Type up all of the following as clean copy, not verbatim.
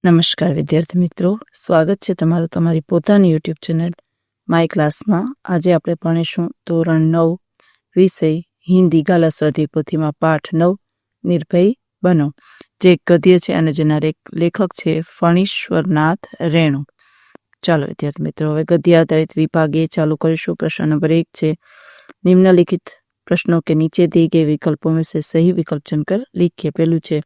નમસ્કાર વિદ્યાર્થી મિત્રો, સ્વાગત છે તમારું તમારી પોતાની યુટ્યુબ ચેનલ માય ક્લાસમાં. આજે આપણે ભણીશું ધોરણ 9 વિષય હિન્દી ગાલા સ્વાધ્યાય પોથીમાં પાઠ 9 નિર્ભય બનો, જે એક ગદ્ય છે અને જેના લેખક છે ફણીશ્વરનાથ રેણુ. ચાલો વિદ્યાર્થી મિત્રો, હવે ગદ્ય આધારિત વિભાગ એ ચાલુ કરીશું. પ્રશ્ન નંબર 1 છે, निम्नलिखित प्रश्नों के नीचे दिए गए विकल्पों में से सही विकल्प चुनकर लिखिए. पहलू છે,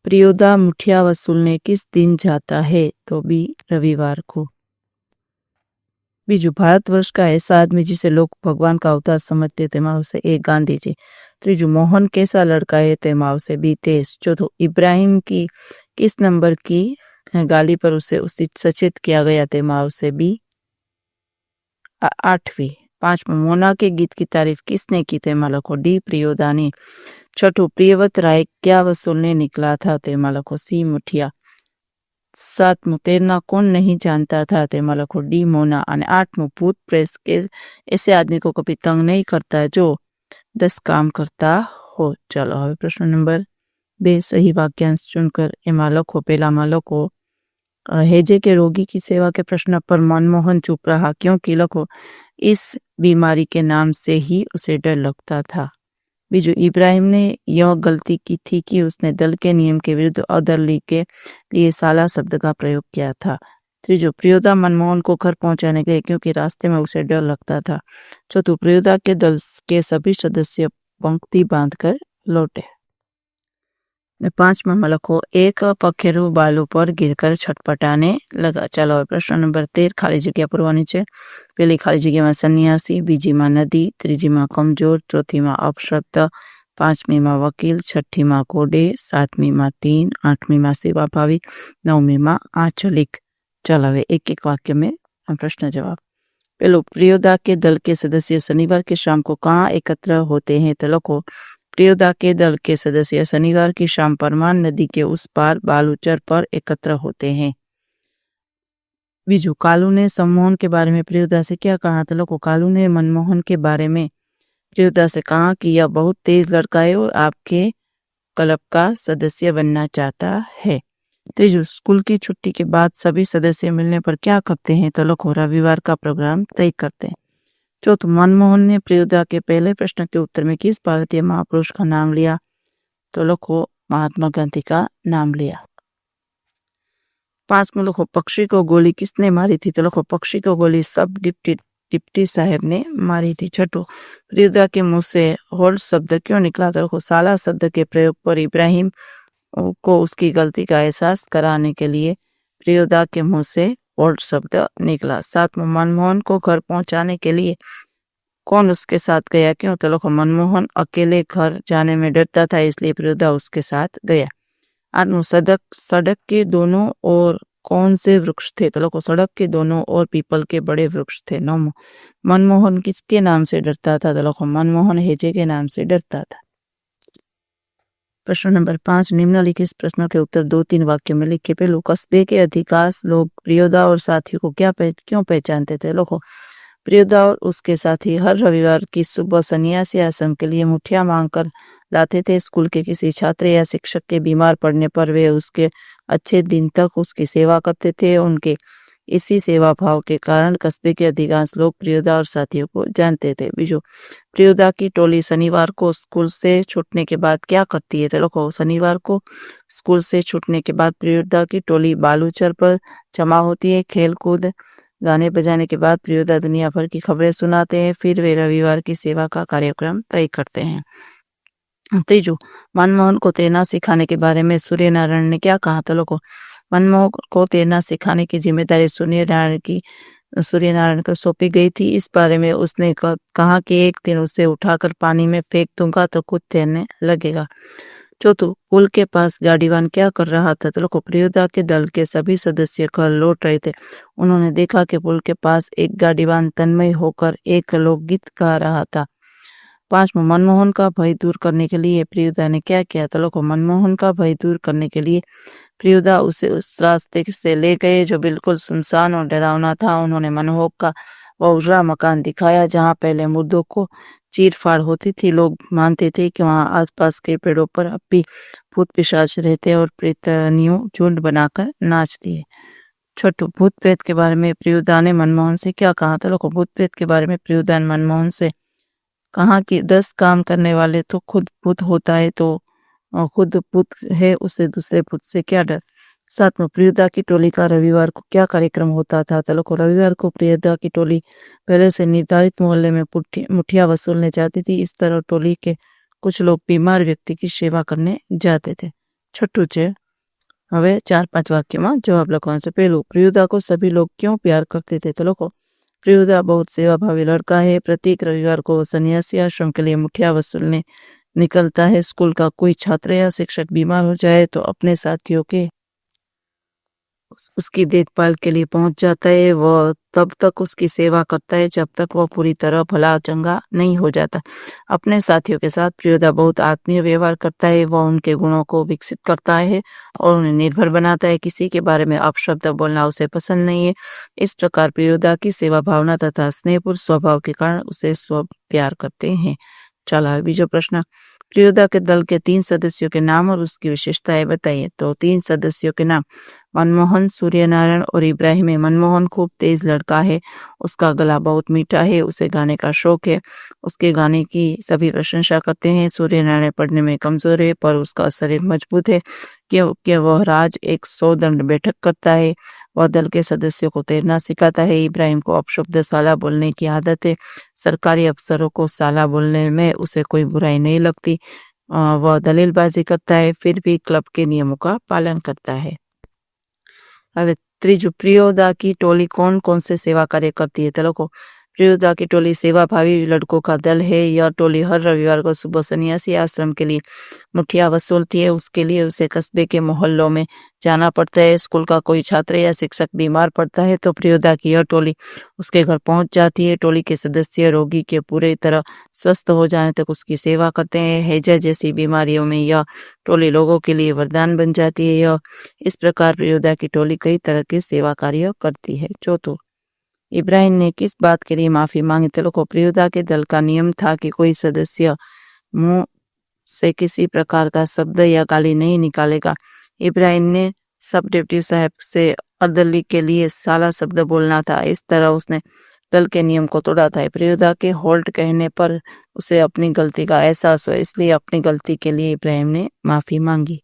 प्रियोदा मुठिया वसूलने किस दिन जाता है? तो बी, रविवार को. बीजू, भारतवर्ष का ऐसा आदमी जिसे लोग भगवान का अवतार समझते तेमा आवशे ए, गांधी जी. त्रीजू, मोहन कैसा लड़का है? तेमा आवशे बी, तेज. चौथो, इब्राहिम की किस नंबर की गाली पर उसे सचेत किया गया? तेमा आवशे बी, 8वीं. पांचवा, मोना के गीत की तारीफ किसने की? तेमा लखो डी, प्रियोदा ने. छठो, प्रियव्रत राय क्या वसूलने निकला था? तेमा लखो सी, मुठिया. सातमो, तैरना कौन नहीं जानता था? तेमा लखो डी, मोना. और आठमो, भूत प्रेस के ऐसे आदमी को कभी तंग नहीं करता जो 10 काम करता हो. चलो હવે પ્રશ્ન નંબર 2, सही वाक्यांश चुनकर एमा लखो. पहला में लखो, हेजे के रोगी की सेवा के प्रश्न पर मनमोहन चुप रहा क्योंकि लखो इस बीमारी के नाम से ही उसे डर लगता था. बीजू, इब्राहिम ने यह गलती की थी कि उसने दल के नियम के विरुद्ध अदली के लिए साला शब्द का प्रयोग किया था. त्रीजो, प्रियोदा मनमोहन को घर पहुंचाने गए क्योंकि रास्ते में उसे डर लगता था. चौथो, प्रियोदा के दल के सभी सदस्य पंक्ति बांधकर लौटे. पांचवा में लखो, एक पखेरु बालू पर गिरकर छटपटाने लगा. चलो प्रश्न नंबर 13, खाली जगह पुरवानी छे. पहली खाली जगह में सन्यासी, बीजी में नदी, त्रीजी में कमजोर, चौथी में अपशब्द, पांचमी में वकील, छठी में कोडे, सातमी में 3, आठवीं में सेवाभावी, 9वीं में आंचलिक. चलो एक एक वाक्य में प्रश्न जवाब. पहलो, प्रियोदा के दल के सदस्य शनिवार की शाम को कहाँ एकत्र होते हैं? तो लखो, प्रियोदा के दल के सदस्य शनिवार की शाम परमान नदी के उस पार बालूचर पर एकत्र होते हैं. बीजू, कालू ने सम्मोहन के बारे में प्रियोदा से क्या कहा? तो लोगों, कालू ने मनमोहन के बारे में प्रियोदा से कहा कि यह बहुत तेज लड़का है और आपके क्लब का सदस्य बनना चाहता है. तीजू, स्कूल की छुट्टी के बाद सभी सदस्य मिलने पर क्या करते हैं? तो लोग रविवार का प्रोग्राम तय करते हैं. चौथो, मनमोहन ने प्रियोदा के पहले प्रश्न के उत्तर में किस भारतीय महापुरुष का नाम लिया? तो लोगों, महात्मा गांधी का नाम लिया. पांचवा, लोगों, पक्षी को गोली किसने मारी थी? तो लोगों, पक्षी को गोली सब डिप्टी साहब ने मारी थी. छठो, प्रियोदा के मुंह से होल्ड शब्द क्यों निकला? तो लोगों, साला शब्द के प्रयोग पर इब्राहिम को उसकी गलती का एहसास कराने के लिए प्रियोदा के मुंह से होल्ड शब्द निकला. सातवां, मनमोहन को घर पहुंचाने के लिए कौन उसके साथ गया? क्यों? तो लोगों, मनमोहन अकेले घर जाने में डरता था इसलिए प्रियोदा उसके साथ गया. आठवां, सड़क के दोनों ओर कौन से वृक्ष थे? तो लोगों, सड़क के दोनों ओर पीपल के बड़े वृक्ष थे. नौवां, मनमोहन किसके नाम से डरता था? तो लोगों, मनमोहन हेजे के नाम से डरता था. प्रश्न नंबर 5, निम्नलिखित प्रश्नों के उत्तर 2-3 वाक्यों में लिखे. पहलू, कस्बे के अधिकांश लोग प्रियोदा और साथियों को क्यों पहचानते थे? लोगों, प्रियोदा और उसके साथी हर रविवार की सुबह सन्यासी आश्रम के लिए मुठिया मांगकर लाते थे. स्कूल के किसी छात्र या शिक्षक के बीमार पड़ने पर वे उसके अच्छे दिन तक उसकी सेवा करते थे. उनके इसी सेवा भाव के कारण कस्बे के अधिकांश लोग प्रियोदा और साथियों को जानते थे. बीजो, प्रियोदा की टोली शनिवार को स्कूल से छूटने के बाद क्या करती है? तो लोगों, शनिवार को स्कूल से छूटने के बाद प्रियोदा की टोली बालूचर पर जमा होती है. खेल कूद, गाने बजाने के बाद प्रियोदा दुनिया भर की खबरें सुनाते हैं. फिर वे रविवार की सेवा का कार्यक्रम तय करते हैं. तीजू, मनमोहन को तैरना सिखाने के बारे में सूर्यनारायण ने क्या कहा? तो लोगों, मनमोहन को तैरना सिखाने की जिम्मेदारी सूर्यनारायण को सौंपी गई थी. इस बारे में उसने कहा कि एक दिन उसे उठाकर पानी में फेंक दूंगा तो खुद तैरने लगेगा. चौथो, पुल के पास गाड़ीवान क्या कर रहा था? तो लोगों, प्रियोदा के दल के सभी सदस्य घर लौट रहे थे. उन्होंने देखा कि पुल के पास एक गाड़ीवान तन्मय होकर एक लोकगीत गा रहा था. पांचवा, मनमोहन का भय दूर करने के लिए प्रियोदा ने क्या किया? तो लोगों, मनमोहन का भय दूर करने के लिए प्रियोदा उसे उस रास्ते से ले गए जो बिल्कुल सुनसान और डरावना था. उन्होंने मनमोहन का वह उजड़ा मकान दिखाया जहाँ पहले मुर्दों को चीर फाड़ होती थी. लोग मानते थे कि वहाँ आसपास के पेड़ों पर अब भी भूत पिशाच रहते और प्रेतनियों झुंड बनाकर नाचती है। छठो, भूत प्रेत के बारे में प्रियुदा ने मनमोहन से क्या कहा? तो लोगों, भूत प्रेत के बारे में प्रियुदा ने मनमोहन से कहा कि 10 काम करने वाले तो खुद भूत होता है, तो खुद भूत है, उसे दूसरे भूत से क्या डर। सातवां, प्रियुदा की टोली का रविवार को क्या कार्यक्रम होता था? तो लोगों, रविवार को प्रियुदा की टोली पहले से निर्धारित मोहल्ले में मुठिया वसूलने जाती थी। इस तरह टोली के कुछ लोग बीमार व्यक्ति की सेवा करने जाते थे। छठू छे, હવે 4-5 વાક્યમાં જવાબ લખવાનો છે। પહેલું, પ્રિયુદા को सभी लोग क्यों प्यार करते थे? तो लोगों, प्रियुदा बहुत सेवाभावी लड़का है। प्रत्येक रविवार को वो सन्यासी आश्रम के लिए मुठिया वसूलने निकलता है। स्कूल का कोई छात्र या शिक्षक बीमार हो जाए तो अपने साथियों के उसकी देखभाल के लिए पहुंच जाता है। वह तब तक उसकी सेवा करता है जब तक वह पूरी तरह भला चंगा नहीं हो जाता। अपने साथियों के साथ प्रियुदा बहुत आत्मीय व्यवहार करता है। वह उनके गुणों को विकसित करता है और उन्हें निर्भर बनाता है। किसी के बारे में अपशब्द बोलना उसे पसंद नहीं है। इस प्रकार प्रियुदा की सेवा भावना तथा स्नेहपूर्ण स्वभाव के कारण उसे सब प्यार करते हैं। चला बीजो प्रश्न, प्रियुदा के दल के 3 सदस्यों के नाम और उसकी विशेषताएं बताइए। तो 3 सदस्यों के नाम, मनमोहन, सूर्यनारायण और इब्राहिम है। मनमोहन खूब तेज लड़का है। उसका गला बहुत मीठा है। उसे गाने का शौक है। उसके गाने की सभी प्रशंसा करते हैं। सूर्यनारायण पढ़ने में कमजोर है पर उसका शरीर मजबूत है क्योंकि वह राज एक 100 दंड बैठक करता है। वह दल के सदस्यों को तैरना सिखाता है। इब्राहिम को अपशब्द साला बोलने की आदत है। सरकारी अफसरों को साला बोलने में उसे कोई बुराई नहीं लगती। वह दलीलबाजी करता है फिर भी क्लब के नियमों का पालन करता है। હવે ત્રીજું, પ્રિયોદા की टोली कौन कौन से सेवा कार्य करती है? तो लोगों, प्रियोदा की टोली सेवाभावी लड़कों का दल है। यह टोली हर रविवार को सुबह सन्यासी आश्रम के लिए मुठिया वसूलती है। उसके लिए उसे कस्बे के मोहल्लों में जाना पड़ता है। स्कूल का कोई छात्र या शिक्षक बीमार पड़ता है तो प्रियोदा की यह टोली उसके घर पहुंच जाती है। टोली के सदस्य रोगी के पूरी तरह स्वस्थ हो जाने तक उसकी सेवा करते हैं। हैजा जैसी बीमारियों में यह टोली लोगों के लिए वरदान बन जाती है। यह इस प्रकार प्रियोदा की टोली कई तरह के सेवा कार्य करती है। चौथों, इब्राहिम ने किस बात के लिए माफी मांगी? तो लोगों, प्रियुदा के दल का नियम था कि कोई सदस्य मुंह से किसी प्रकार का शब्द या गाली नहीं निकालेगा। इब्राहिम ने सब डिप्टी साहब से अर्दली के लिए साला शब्द बोलना था। इस तरह उसने दल के नियम को तोड़ा था। प्रियुदा के होल्ट कहने पर उसे अपनी गलती का एहसास हुआ, इसलिए अपनी गलती के लिए इब्राहिम ने माफी मांगी।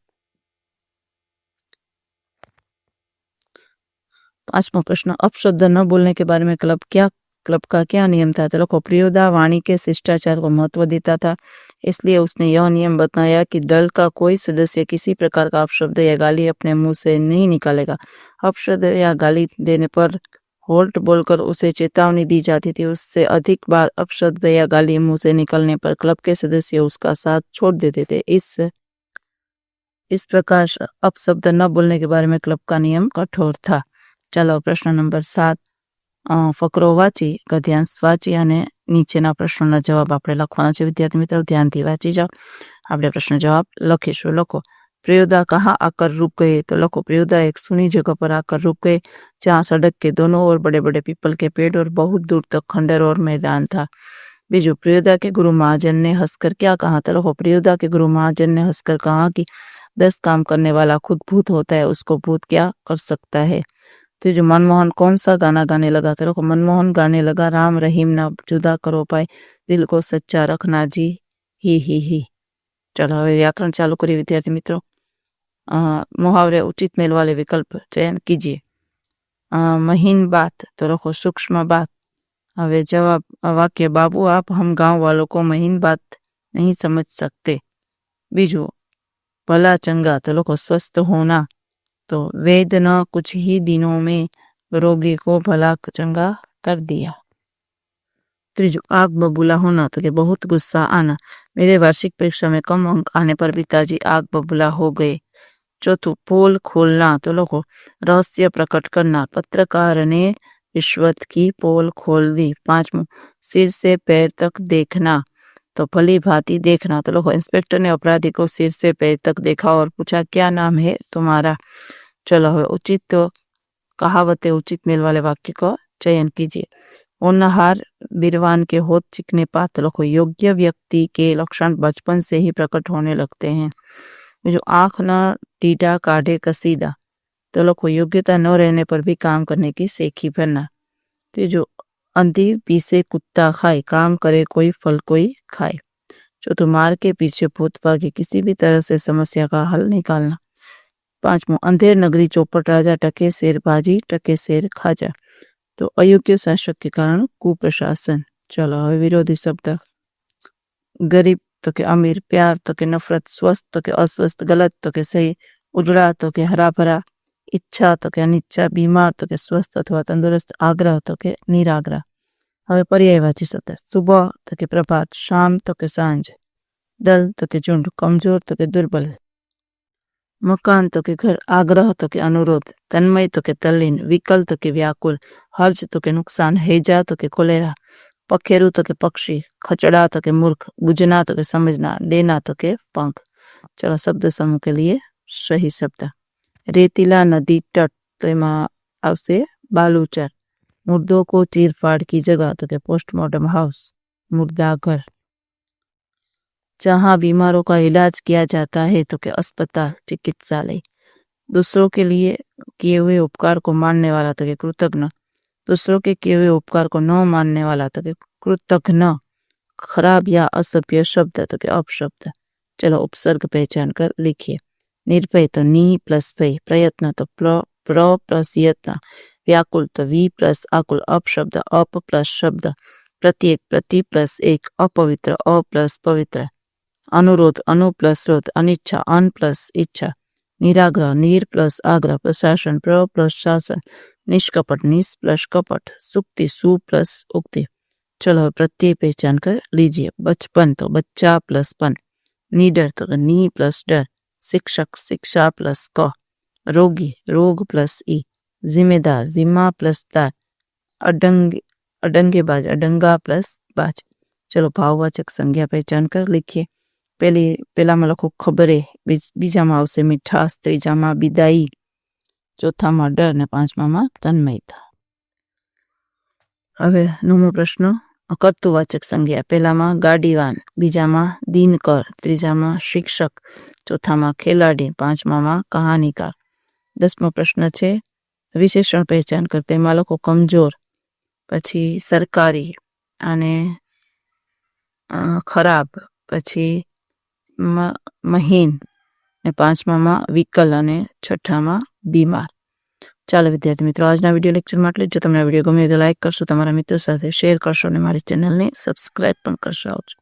5वां प्रश्न, अपशब्द न बोलने के बारे में क्लब का क्या नियम था? तो लोगों, प्रियोदा वाणी के शिष्टाचार को महत्व देता था, इसलिए उसने यह नियम बताया कि दल का कोई सदस्य किसी प्रकार का अपशब्द या गाली अपने मुंह से नहीं निकालेगा। अपशब्द या गाली देने पर होल्ट बोलकर उसे चेतावनी दी जाती थी। उससे अधिक बार अपशब्द या गाली मुंह से निकलने पर क्लब के सदस्य उसका साथ छोड़ देते थे। इस प्रकार अपशब्द न बोलने के बारे में क्लब का नियम कठोर था। चलो प्रश्न नंबर 7, फकरो वाची, गद्यांश वाची અને નીચેના પ્રશ્નોના જવાબ આપણે લખવાના છે। વિદ્યાર્થી મિત્રો ધ્યાનથી વાંચી જાઓ। આપણે પ્રશ્ન જવાબ લખીશું। લખો, प्रियुदा कहाँ आकर रुक गए? तो लखो, प्रियुदा एक सुनी जगह पर आकर रुक गए जहाँ सड़क के दोनों ओर बड़े बड़े पीपल के पेड़ और बहुत दूर तक खंडर और मैदान था। बीजू, प्रियुदा के गुरु महाजन ने हंसकर क्या कहा? तो लखो, प्रियुदा के गुरु महाजन ने हंसकर कहा कि 10 काम करने वाला खुद भूत होता है, उसको भूत क्या कर सकता है। तो जो मनमोहन कौन सा गाना गाने लगा? तो देखो, मनमोहन गाने लगा, राम रहीम ना जुदा करो पाए, दिल को सच्चा रखना जी, ही। चलो હવે व्याकरण चालू करिए विद्यार्थी मित्रों। मुहावरे उचित मेल वाले विकल्प चयन कीजिए। महीन बात, तो रखो सूक्ष्म बात। હવે जवाब वाक्य, बाबू आप हम गांव वालों को महीन बात नहीं समझ सकते। बीजू, भला चंगा, तो रखो स्वस्थ होना। तो वेद न कुछ ही दिनों में रोगी को भला चंगा कर दिया। त्रीजू, आग बबूला होना, तो कि बहुत गुस्सा आना। मेरे वार्षिक परीक्षा में कम अंक आने पर पिताजी आग बबूला हो गए। चौथू, पोल खोलना, तो लोगों रहस्य प्रकट करना। पत्रकार ने रिश्वत की पोल खोल दी। 5वां, सिर से पैर तक देखना, तो भली भांति देखना। तो लोगों इंस्पेक्टर ने अपराधी को सिर से पैर तक देखा और पूछा क्या नाम है तुम्हारा। चलो उचित कहावतें उचित मेल वाले वाक्य का चयन कीजिए। होनहार बीरवान के होठ चिकने पात, लोगों योग्य व्यक्ति के लक्षण बचपन से ही प्रकट होने लगते हैं। बीजू आँख न टीडा काढ़े कसीदा, तो लखो योग्यता न रहने पर भी काम करने की सेखी भरना। तीजो अंधी पीसे कुत्ता खाए, काम करे कोई फल कोई खाए। चौथो मार के पीछे भूत भागे, किसी भी तरह से समस्या का हल निकालना। पांचमो अंधेर नगरी चौपट राजा, टके शेर बाजी टके शेर खाजा, तो अयोग्य शासक के कारण कुप्रशासन। चलो હવે विरोधी शब्द। गरीब तो के अमीर, प्यार तो के नफरत, स्वस्थ तो के अस्वस्थ, गलत तो के सही, उजड़ा तो के हरा भरा, इच्छा तो के अनिच्छा, बीमार तो के स्वस्थ अथवा तंदुरुस्त, आग्रह तो के निराग्रह। હવે पर्यायवाची शब्द। सुबह तो के प्रभात, शाम तो के सांझ, दल तो के झुंड, कमजोर तो के दुर्बल, मकान तो के घर, आग्रह तो के अनुरोध, तन्मय तो के तल्लीन, विकल तो के व्याकुल, हर्ज तो के नुकसान, हेजा तो के कोलेरा, पखेरु तो के पक्षी, खचड़ा तो के मूर्ख, बुझना तो के समझना, लेना तो के पंख। चलो शब्द समूह के लिए सही शब्द। रेतीला नदी तट, तो एमा आवशे बालूचर। मुर्दों को चीर फाड़ की जगह, तो के पोस्टमार्टम हाउस, मुर्दा घर। जहाँ बीमारों का इलाज किया जाता है, तो के अस्पताल, चिकित्सालय। दूसरों के लिए किए हुए उपकार को मानने वाला, तो के कृतज्ञ। दूसरों के किए हुए उपकार को न मानने वाला, तो के कृतघ्न। खराब या असभ्य शब्द, तो के अपशब्द। चलो उपसर्ग पहचान कर लिखिए। निर्भय तो नी प्लस भय, प्रयत्न तो प्र प्लस यत्न, व्याकुल तो वी प्लस आकुल, अपशब्द अप प्लस शब्द, प्रत्येक प्रति प्लस एक, अपवित्र अ प्लस पवित्र, अनुरोध अनु प्लस रोध, अनिच्छा अन प्लस इच्छा, निराग्रह नीर प्लस आग्रह, प्रशासन प्र प्लस शासन, निष्कपट निस प्लस कपट, सुक्ति सु प्लस उक्ति। चलो प्रत्यय पहचान कर लीजिए। बचपन तो बच्चा प्लस पन, निडर तो नी प्लस डर, शिक्षक शिक्षा प्लस क, रोगी रोग प्लस ई, जिम्मेदार जिम्मा प्लस दार, अडंगेबाज अडंगा प्लस बाज। चलो भाववाचक संज्ञा पहचान कर लिखिए। पेलामां लखो खबरे, बीजामां आवशे मीठास, त्रीजामां विदाई, चौथामां डर ने पांचमां तन्मयता। हवे 9मो प्रश्न। कर्तृवाचक संज्ञा। पहेलामां गाडीवान, बीजामां दीनकर, त्रीजामां शिक्षक, चौथामां खेलाड़ी, पांचमां कहानीकार। 10मो प्रश्न छे विशेषण पहचान करते एमां लखो कमजोर, पछी सरकारी अने खराब, पछी महीन, पांचमां विकल अने छठामां बीमार। ચાલો વિદ્યાર્થી મિત્રો, આજના વિડીયો લેક્ચરમાં આટલું જ. જો તમને વિડીયો ગમ્યો તો લાઈક કરશો, તમારા મિત્રો સાથે શેર કરશો અને મારી ચેનલને સબસ્ક્રાઈબ પણ કરશો. આવજો.